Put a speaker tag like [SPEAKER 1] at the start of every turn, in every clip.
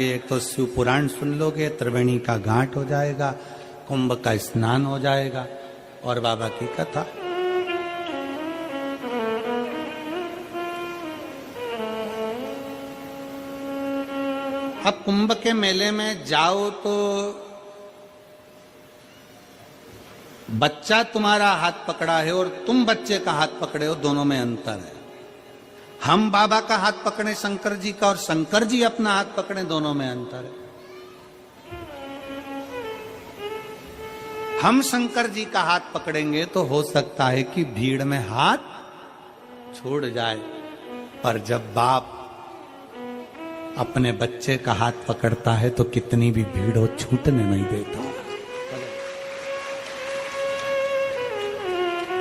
[SPEAKER 1] एक तो शिव पुराण सुन लोगे, त्रिवेणी का घाट हो जाएगा, कुंभ का स्नान हो जाएगा और बाबा की कथा। अब कुंभ के मेले में जाओ तो बच्चा तुम्हारा हाथ पकड़ा है और तुम बच्चे का हाथ पकड़े हो, दोनों में अंतर है। हम बाबा का हाथ पकड़े शंकर जी का और शंकर जी अपना हाथ पकड़े, दोनों में अंतर है। हम शंकर जी का हाथ पकड़ेंगे तो हो सकता है कि भीड़ में हाथ छूट जाए, पर जब बाप अपने बच्चे का हाथ पकड़ता है तो कितनी भी भीड़ हो छूटने नहीं देता।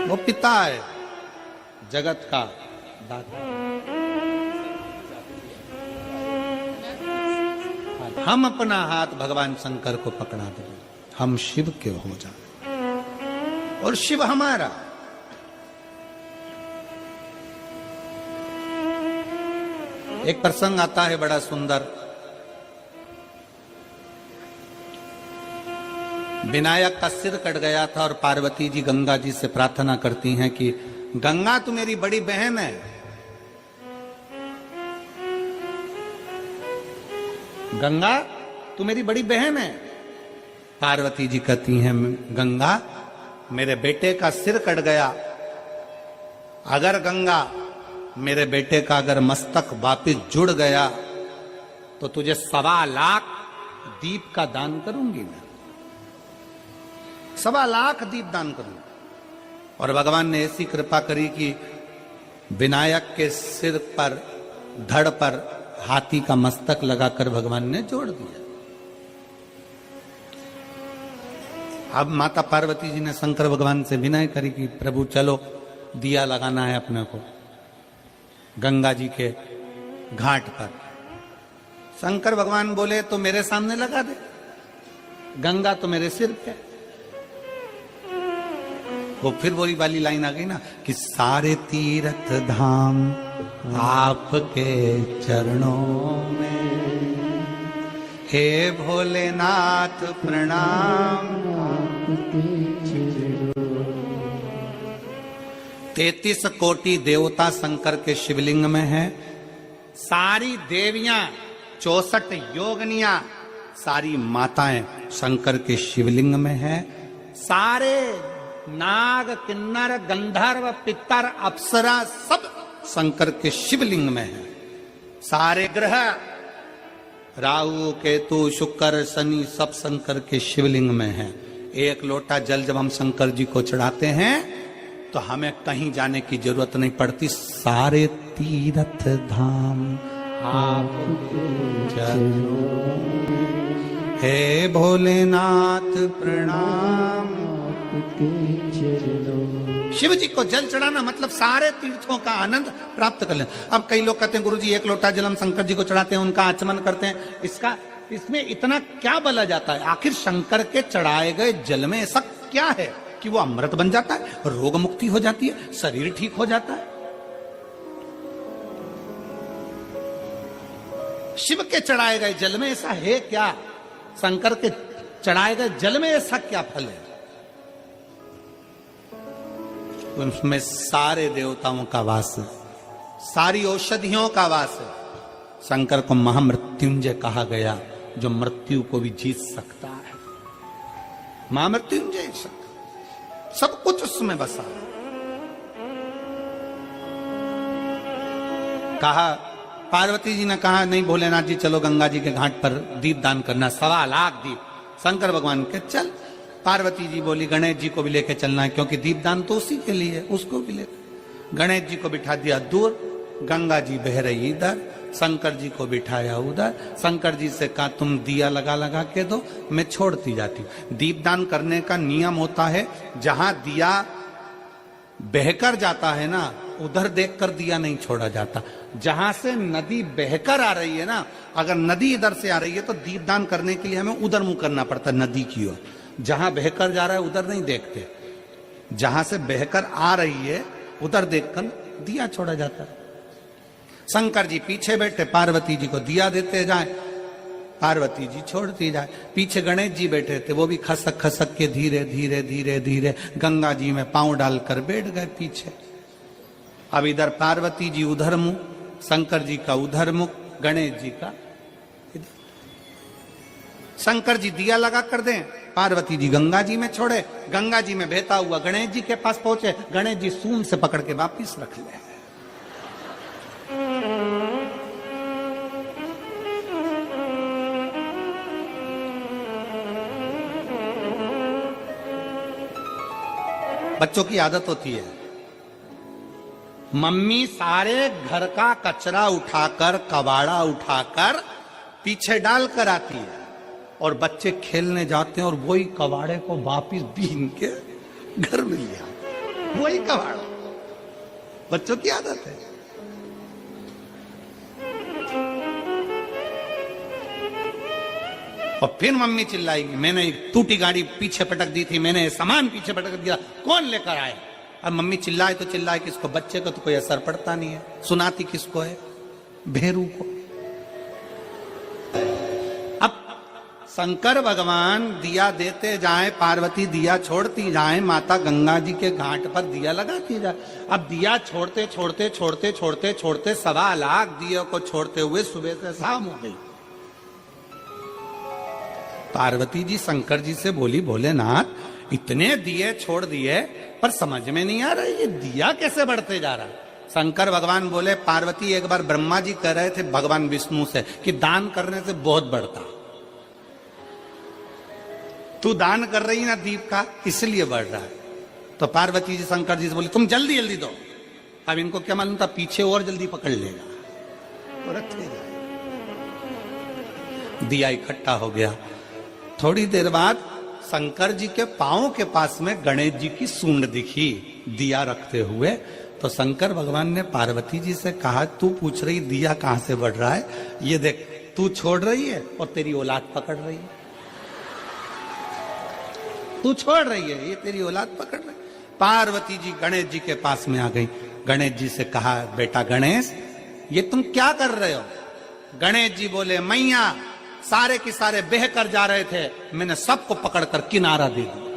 [SPEAKER 1] वो पिता है, जगत का दाता। हम अपना हाथ भगवान शंकर को पकड़ा दें, हम शिव के हो जाए और शिव हमारा। एक प्रसंग आता है बड़ा सुंदर। विनायक का सिर कट गया था और पार्वती जी गंगा जी से प्रार्थना करती हैं कि गंगा तू मेरी बड़ी बहन है, गंगा तू मेरी बड़ी बहन है। पार्वती जी कहती हैं गंगा मेरे बेटे का सिर कट गया, अगर गंगा मेरे बेटे का अगर मस्तक वापिस जुड़ गया तो तुझे 1.25 लाख दीप का दान करूंगी, मैं 1.25 लाख दीप दान करूंगी। और भगवान ने ऐसी कृपा करी कि विनायक के सिर पर धड़ पर हाथी का मस्तक लगाकर भगवान ने जोड़ दिया। अब माता पार्वती जी ने शंकर भगवान से विनय करी कि प्रभु चलो दिया लगाना है अपने को गंगा जी के घाट पर। शंकर भगवान बोले तो मेरे सामने लगा दे, गंगा तो मेरे सिर पे। वो फिर वही वाली लाइन आ गई ना कि सारे तीर्थ धाम आपके चरणों में, हे भोलेनाथ प्रणाम। 33 कोटि देवता शंकर के शिवलिंग में है। सारी देवियां 64 योगनियां सारी माताएं शंकर के शिवलिंग में है। सारे नाग किन्नर गंधर्व पितर अप्सरा सब शंकर के शिवलिंग में है। सारे ग्रह राहु केतु शुक्र शनि सब शंकर के शिवलिंग में है। एक लोटा जल जब हम शंकर जी को चढ़ाते हैं तो हमें कहीं जाने की जरूरत नहीं पड़ती, सारे तीर्थ धाम आपके चरणों में, हे भोलेनाथ प्रणाम। शिव जी को जल चढ़ाना मतलब सारे तीर्थों का आनंद प्राप्त कर लें। अब कई लोग कहते हैं गुरुजी एक लोटा जल हम शंकर जी को चढ़ाते हैं, उनका आचमन करते हैं, इसमें इतना क्या बोला जाता है? आखिर शंकर के चढ़ाए गए जल में ऐसा क्या है कि वो अमृत बन जाता है, रोग मुक्ति हो जाती है, शरीर ठीक हो जाता है? शिव के चढ़ाए गए जल में ऐसा है क्या? शंकर के चढ़ाए गए जल में ऐसा क्या फल है? उसमें सारे देवताओं का वास है, सारी औषधियों का वास है। शंकर को महामृत्युंजय कहा गया, जो मृत्यु को भी जीत सकता है। महामृत्युंजय सब कुछ उसमें बसा। कहा पार्वती जी ने कहा नहीं भोलेनाथ जी चलो गंगा जी के घाट पर दीप दान करना, 1.25 लाख दीप। शंकर भगवान के चल। पार्वती जी बोली गणेश जी को भी लेके चलना है क्योंकि दीपदान तो उसी के लिए, उसको भी लेकर। गणेश जी को बिठा दिया दूर, गंगा जी बह रही इधर, शंकर जी को बिठाया उधर। शंकर जी से कहा तुम दिया लगा लगा के दो, मैं छोड़ती जाती हूँ। दीपदान करने का नियम होता है, जहां दिया बहकर जाता है ना उधर देखकर दिया नहीं छोड़ा जाता। जहां से नदी बहकर आ रही है ना, अगर नदी इधर से आ रही है तो दीपदान करने के लिए हमें उधर मुंह करना पड़ता है, नदी की ओर। जहां बहकर जा रहा है उधर नहीं देखते, जहां से बहकर आ रही है उधर देखकर दिया छोड़ा जाता है। शंकर जी पीछे बैठे पार्वती जी को दिया देते जाए। पार्वती जी छोड़ती जाए। पीछे गणेश जी बैठे थे, वो भी खसक खसक के धीरे धीरे धीरे धीरे गंगा जी में पांव डालकर बैठ गए पीछे। अब इधर पार्वती जी उधर मुंह, शंकर जी का उधर मुख, गणेश जी का इधर। शंकर जी दिया लगा कर दें, पार्वती जी गंगा जी में छोड़े, गंगा जी में बहता हुआ गणेश जी के पास पहुंचे, गणेश जी सूंड से पकड़ के वापिस रख ले। बच्चों की आदत होती है, मम्मी सारे घर का कचरा उठाकर, कबाड़ा उठाकर पीछे डाल कर आती है और बच्चे खेलने जाते हैं और वही कबाड़े को वापिस बीन के घर में ले आते, वही कबाड़ा। बच्चों की आदत है। और फिर मम्मी चिल्लाएगी, मैंने एक टूटी गाड़ी पीछे पटक दी थी, मैंने सामान पीछे पटक दिया, कौन लेकर आए? अब मम्मी चिल्लाए तो चिल्लाए किसको? बच्चे को तो कोई असर पड़ता नहीं है, सुनाती किसको है? भेरू को। अब शंकर भगवान दिया देते जाए, पार्वती दिया छोड़ती जाए, माता गंगा जी के घाट पर दिया लगाती जाए। अब दिया छोड़ते छोड़ते छोड़ते छोड़ते छोड़ते 1.25 लाख दिए को छोड़ते हुए सुबह से शाम हो गई। पार्वती जी शंकर जी से बोली, भोलेनाथ इतने दिए छोड़ दिए पर समझ में नहीं आ रहा ये दिया कैसे बढ़ते जा रहा है। शंकर भगवान बोले, पार्वती एक बार ब्रह्मा जी कह रहे थे भगवान विष्णु से कि दान करने से बहुत बढ़ता, तू दान कर रही ना दीप का, इसलिए बढ़ रहा है। तो पार्वती जी शंकर जी से बोली, तुम जल्दी जल्दी दो। अब इनको क्या मालूम था पीछे और जल्दी पकड़ लेगा तो रखे जाए। दिया इकट्ठा हो गया। थोड़ी देर बाद शंकर जी के पांव के पास में गणेश जी की सूंड दिखी दिया रखते हुए। तो शंकर भगवान ने पार्वती जी से कहा, तू पूछ रही दिया कहां से बढ़ रहा है, ये देख तू छोड़ रही है और तेरी औलाद पकड़ रही है। तू छोड़ रही है, ये तेरी औलाद पकड़ रही है। पार्वती जी गणेश जी के पास में आ गई। गणेश जी से कहा, बेटा गणेश ये तुम क्या कर रहे हो? गणेश जी बोले, मैया सारे के सारे बह कर जा रहे थे, मैंने सबको पकड़कर किनारा दे दिया।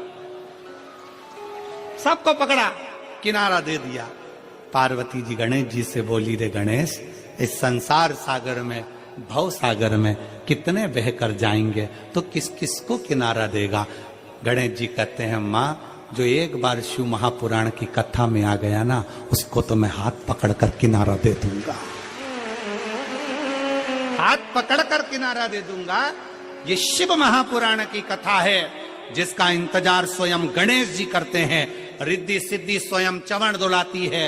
[SPEAKER 1] सबको पकड़ा, किनारा दे दिया। पार्वती जी गणेश जी से बोली, रे गणेश इस संसार सागर में, भव सागर में कितने बह कर जाएंगे तो किस किस को किनारा देगा? गणेश जी कहते हैं, मां जो एक बार शिव महापुराण की कथा में आ गया ना, उसको तो मैं हाथ पकड़कर किनारा दे दूंगा, हाथ पकड़कर किनारा दे दूंगा। ये शिव महापुराण की कथा है जिसका इंतजार स्वयं गणेश जी करते हैं। रिद्धि सिद्धि स्वयं चवण डुलाती है।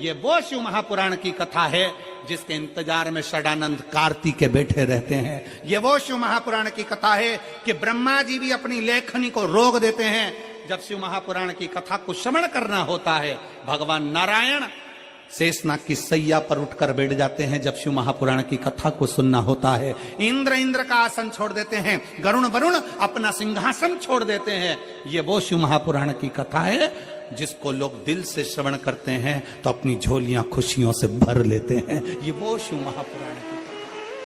[SPEAKER 1] ये वो शिव महापुराण की कथा है जिसके इंतजार में षडानंद कार्तिकेय बैठे रहते हैं। ये वो शिव महापुराण की कथा है कि ब्रह्मा जी भी अपनी लेखनी को रोक देते हैं। जब शिव महापुराण की कथा को श्रवण करना होता है, भगवान नारायण शेषनाग की सैया पर उठकर बैठ जाते हैं। जब शिव महापुराण की कथा को सुनना होता है, इंद्र का आसन छोड़ देते हैं, वरुण अपना सिंहासन छोड़ देते हैं। ये वो शिव महापुराण की कथा है जिसको लोग दिल से श्रवण करते हैं तो अपनी झोलियां खुशियों से भर लेते हैं। ये वो शिव महापुराण की